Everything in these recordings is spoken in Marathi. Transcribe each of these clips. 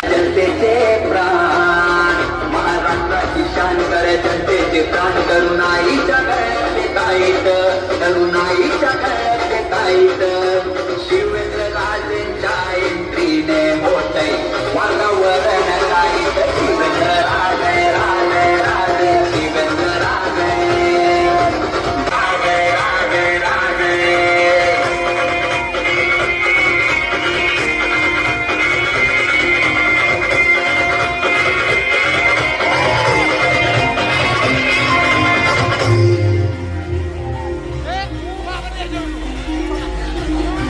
जनतेचे प्राण महाराष्ट्राची शान करे जनतेचे प्राण तरुणाईच्या गळ्यात काहीत तरुणाईच्या गळ्यात काहीत शिवेंद्र राजेंच्या एंट्रीने मोठे वातावरण काहीत शिवेंद्र राजे राजे राजे शिवेंद्र राजे राजे राजे राजे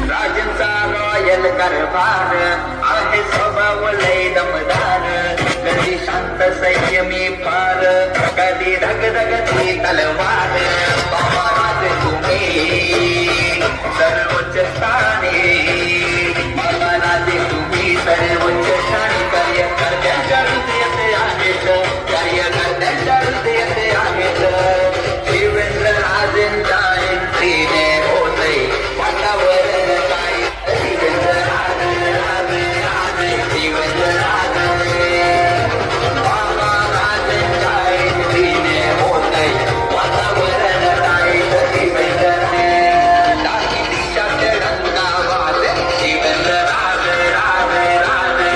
राजेंचा रॉयल कारभार आहे स्वभाव लय दमदार कधी शांत संयमी फार कधी धगधगती तलवार बाबा राजे तुम्ही सर्वोच्च स्थानी बाबा राजे तुम्ही सर्वोच्च स्थानी कार्यकर्त्यांच्या हृदयात आहेत कार्यकर्त्यांच्या हृदयात आहेत शिवेंद्र राजेंच्या एंट्रीने होते वातावरण काय शिवेंद्र राजे राजे राजे शिवेंद्र राजे बाबा राजेंच्या एंट्रीने होते वातावरण काय शिवेंद्र काही दिशात रंगावाद शिवेंद्र राजे राजे राजे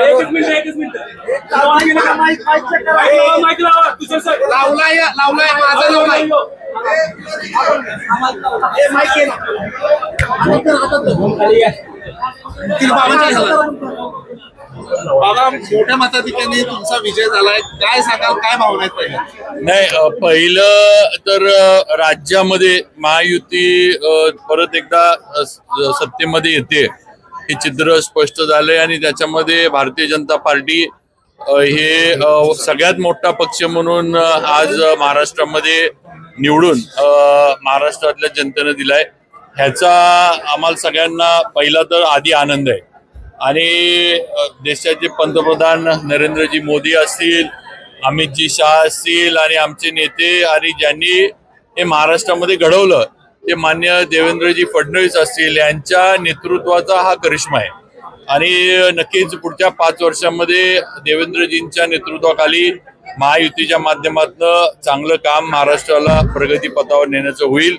एकच मिनिट माईक लावा तुझं सर लावलाय माझा लावलाय बाबा मोठ्या मताधिक्याने तुमचा विजय झालाय काय सांगाल काय भावना आहेत पहिल्या नाही पहिलं तर राज्यामध्ये महायुती परत एकदा सत्तेमध्ये येते हे चित्र स्पष्ट झालंय आणि त्याच्यामध्ये भारतीय जनता पार्टी हे सगळ्यात मोठा पक्ष म्हणून आज महाराष्ट्रामध्ये निवडून महाराष्ट्रातल्या जनतेने दिलाय ह्याचा आम्हाला सगळ्यांना पहिला तर आधी आनंद आहे आणि देशाचे पंतप्रधान नरेंद्रजी मोदी असतील अमितजी शाह असतील आणि आमचे नेते आणि ज्यांनी हे महाराष्ट्रामध्ये घडवलं ते मान्य देवेंद्रजी फडणवीस असतील यांच्या नेतृत्वाचा हा करिश्मा आहे आणि नक्कीच पुढच्या 5 वर्षांमध्ये देवेंद्रजींच्या नेतृत्वाखाली महायुतीच्या माध्यमातून चांगलं काम महाराष्ट्राला प्रगतीपथावर नेण्याचं होईल.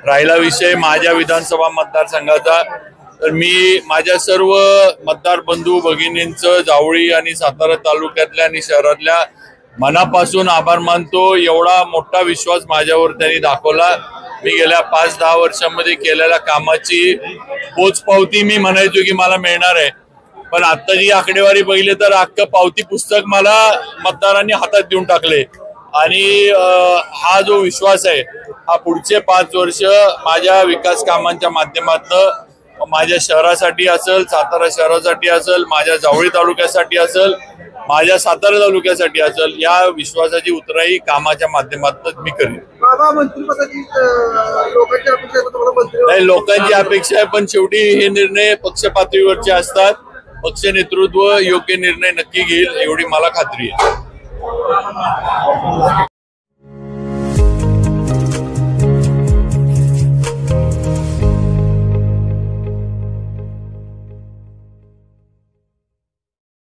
राहिला विषय माझ्या विधानसभा मतदारसंघाचा तर मी माझ्या सर्व मतदार बंधू भगिनींचं जावळी आणि सातारा तालुक्यातल्या आणि शहरातल्या मनापासून आभार मानतो. एवढा मोठा विश्वास माझ्यावर त्यांनी दाखवला. मी गेल्या 5-10 वर्षांमध्ये केलेल्या कामाची पोचपावती मी म्हणायचो की मला मिळणार आहे पण आता जी आकडेवारी बघितली तर अख्खं पावती पुस्तक मला मतदारांनी हातात देऊन टाकले आणि हा जो विश्वास आहे हा पुढचे 5 वर्ष माझ्या विकास कामांच्या माध्यमातून माझ्या शहरासाठी असेल सातारा शहरासाठी असेल माझ्या जावळी तालुक्यासाठी असेल माझ्या सातारा तालुक्यासाठी असेल या विश्वासाची उतराई कामाच्या माध्यमातून मी करेन. नाही लोकांची अपेक्षा आहे पण शेवटी हे निर्णय पक्ष पातळीवरचे असतात. पक्ष नेतृत्व योग्य निर्णय नक्की घेईल एवढी मला खात्री आहे.